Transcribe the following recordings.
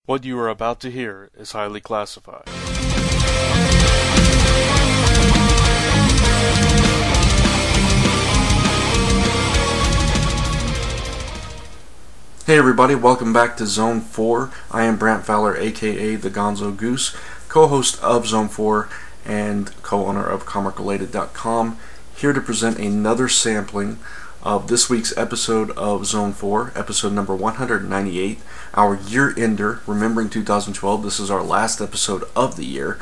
What you are about to hear is highly classified. Hey everybody, welcome back to Zone 4. I am Brant Fowler, aka the Gonzo Goose, co-host of Zone 4 and co-owner of ComicRelated.com, here to present another sampling of this week's episode of Zone 4, episode number 198, our year-ender, remembering 2012. This is our last episode of the year,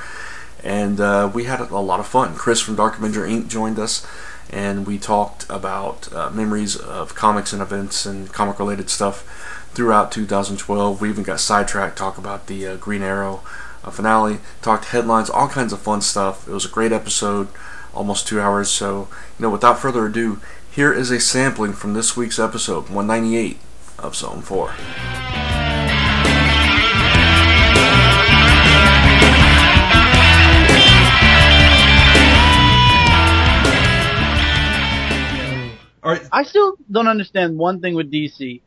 and we had a lot of fun. Chris from Dark Avenger INC joined us, and we talked about memories of comics and events and comic-related stuff throughout 2012. We even got sidetracked, talk about the Green Arrow finale, talked headlines, all kinds of fun stuff. It was a great episode, almost 2 hours. So, without further ado, here is a sampling from this week's episode, 198 of Zone 4. All right. I still don't understand one thing with DC.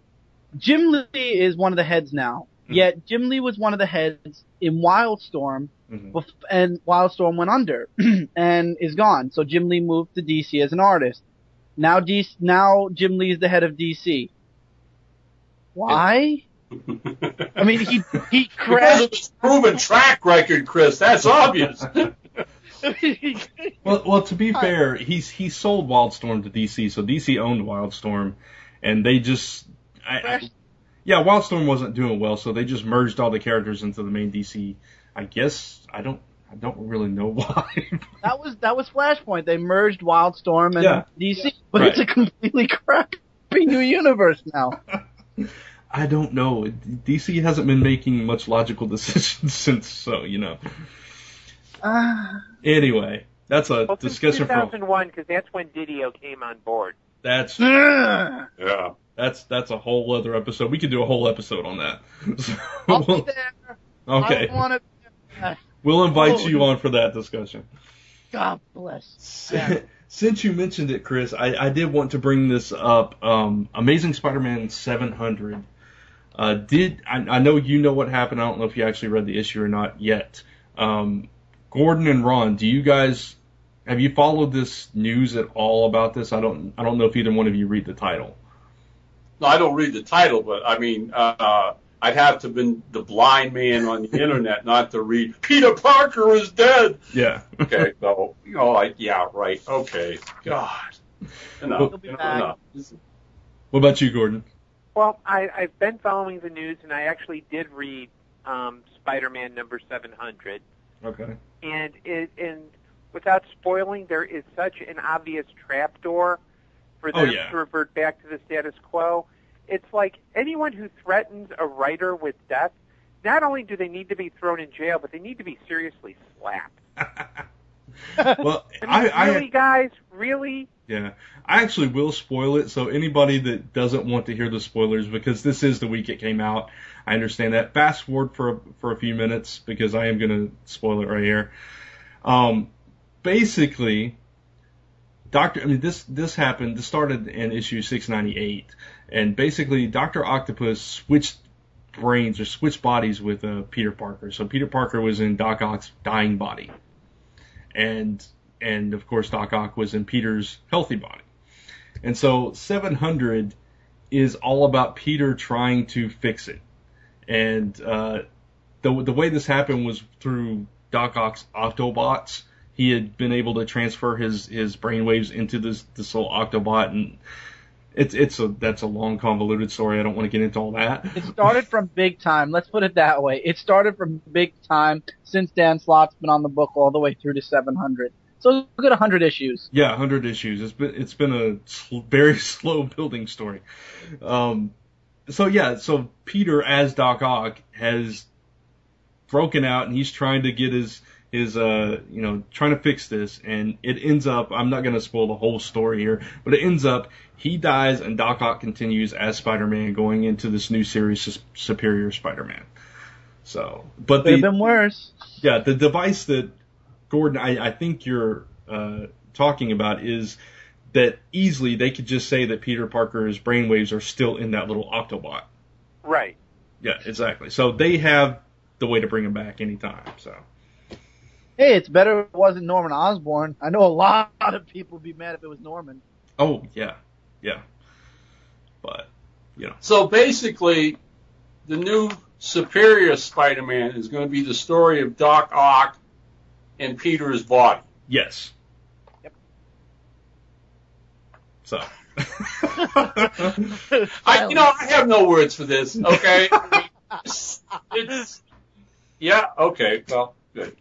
Jim Lee is one of the heads now, yet Jim Lee was one of the heads in Wildstorm, and Wildstorm went under and is gone. So Jim Lee moved to DC as an artist. Now Jim Lee is the head of DC. Why? I mean, he crashed. Because of his proven track record, Chris. That's obvious. Well, to be fair, he sold Wildstorm to DC, so DC owned Wildstorm, and they just, Wildstorm wasn't doing well, so they just merged all the characters into the main DC. I guess I don't really know why. that was Flashpoint. They merged Wildstorm and DC, but It's a completely crappy new universe now. I don't know. DC hasn't been making much logical decisions since, so Anyway, that's a discussion for 2001, because that's when Didio came on board. That's a whole other episode. We could do a whole episode on that. I'll be there. Okay. I want to be there. We'll invite you on for that discussion. God bless. Since you mentioned it, Chris, I did want to bring this up. Amazing Spider-Man 700. I know you know what happened. I don't know if you actually read the issue or not yet. Gordon and Ron, have you followed this news at all about this? I don't know if either one of you read the title. No, I don't read the title, but I mean, I'd have to have been the blind man on the internet not to read Peter Parker is dead. Yeah. Okay, so right. Okay. God. Enough. What about you, Gordon? Well, I've been following the news, and I actually did read Spider-Man number 700. Okay. And without spoiling, there is such an obvious trapdoor for them to revert back to the status quo. It's like anyone who threatens a writer with death, not only do they need to be thrown in jail, but they need to be seriously slapped. Well, really, guys? Really? Yeah. I actually will spoil it, so anybody that doesn't want to hear the spoilers, because this is the week it came out, I understand that. Fast forward for a few minutes, because I am going to spoil it right here. Basically, this happened, this started in issue 698, and basically Dr. Octopus switched brains, or switched bodies with Peter Parker. So Peter Parker was in Doc Ock's dying body. And of course Doc Ock was in Peter's healthy body. And so 700 is all about Peter trying to fix it. And the way this happened was through Doc Ock's Autobots. He had been able to transfer his brainwaves into this little Autobot, and that's a long, convoluted story. I don't want to get into all that. It started from Big Time. Let's put it that way. It started from Big Time since Dan Slott's been on the book all the way through to 700. So a good 100 issues. Yeah, 100 issues. It's been a very slow building story. So Peter as Doc Ock has broken out, and he's trying to get his trying to fix this, and it ends up, I'm not going to spoil the whole story here, but it ends up, he dies and Doc Ock continues as Spider-Man going into this new series, Superior Spider-Man. So, but could have been worse. Yeah, the device that Gordon, I think you're talking about is that easily they could just say that Peter Parker's brainwaves are still in that little Autobot. Right. Yeah, exactly. So they have the way to bring him back anytime. So. Hey, it's better if it wasn't Norman Osborn. I know a lot of people would be mad if it was Norman. Oh, yeah. But, So basically, the new Superior Spider-Man is going to be the story of Doc Ock and Peter's body. Yes. Yep. So. I have no words for this, okay? It's yeah, okay, well, good.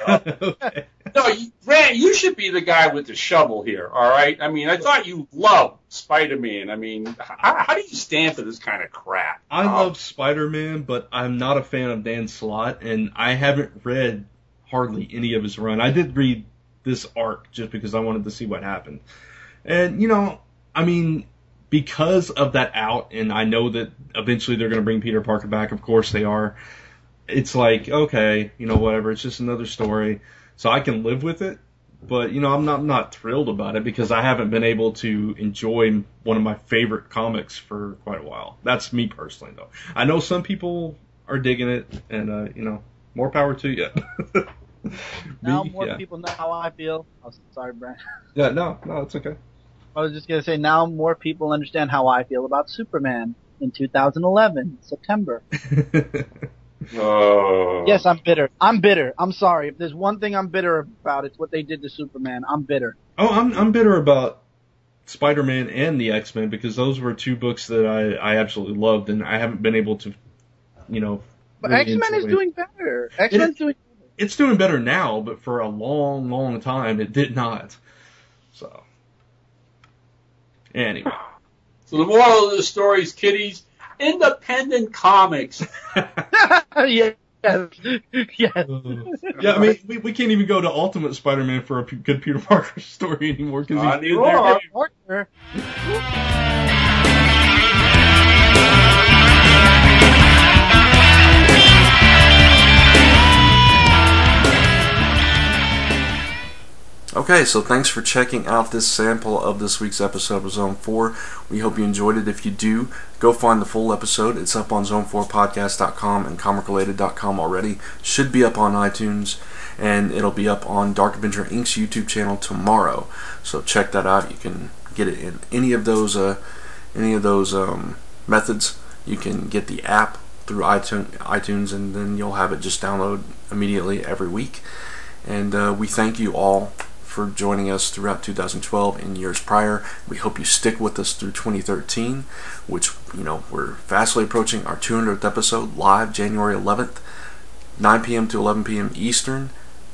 Okay. No, Grant, you should be the guy with the shovel here, all right? I mean, I thought you loved Spider-Man. I mean, how do you stand for this kind of crap? I love Spider-Man, but I'm not a fan of Dan Slott, and I haven't read hardly any of his run. I did read this arc just because I wanted to see what happened. And, I mean, because of that out, and I know that eventually they're going to bring Peter Parker back, of course they are, it's like, okay, whatever, it's just another story. So I can live with it, but, I'm not thrilled about it because I haven't been able to enjoy one of my favorite comics for quite a while. That's me personally, though. I know some people are digging it, and, more power to you. Now people know how I feel. Oh, sorry, Brent. Yeah, no, it's okay. I was just going to say, now more people understand how I feel about Superman in 2011, September. Oh. Yes, I'm bitter. I'm sorry. If there's one thing I'm bitter about, it's what they did to Superman. I'm bitter. Oh, I'm bitter about Spider-Man and the X-Men because those were two books that I absolutely loved, and I haven't been able to, But really X-Men is doing better. X-Men's doing better. It's doing better now, but for a long, long time, it did not. So, anyway. So the moral of the story is, kiddies, independent comics. Yes. Yeah, I mean, we can't even go to Ultimate Spider-Man for a good Peter Parker story anymore because he's Parker. Okay, so thanks for checking out this sample of this week's episode of Zone 4. We hope you enjoyed it. If you do, go find the full episode. It's up on zone4podcast.com and comicrelated.com already. Should be up on iTunes, and it'll be up on Dark Avenger INC's YouTube channel tomorrow. So check that out. You can get it in any of those methods. You can get the app through iTunes, and then you'll have it just download immediately every week. And we thank you all for joining us throughout 2012 and years prior. We hope you stick with us through 2013, which, we're fastly approaching our 200th episode, live January 11th, 9 p.m. to 11 p.m. Eastern.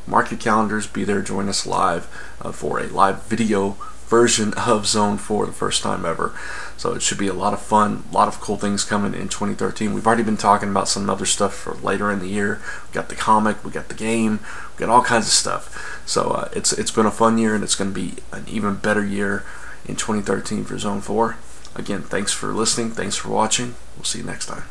Mark your calendars, be there, join us live for a live video version of Zone 4, the first time ever. So it should be a lot of fun, a lot of cool things coming in 2013. We've already been talking about some other stuff for later in the year. We got the comic, we got the game, we got all kinds of stuff. So it's been a fun year, and it's going to be an even better year in 2013 for Zone 4. Again, thanks for listening, thanks for watching. We'll see you next time.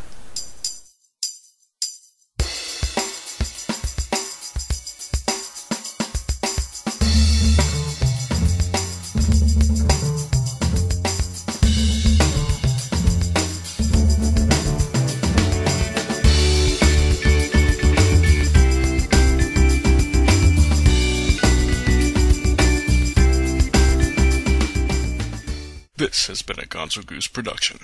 This has been a Gonzo Goose production.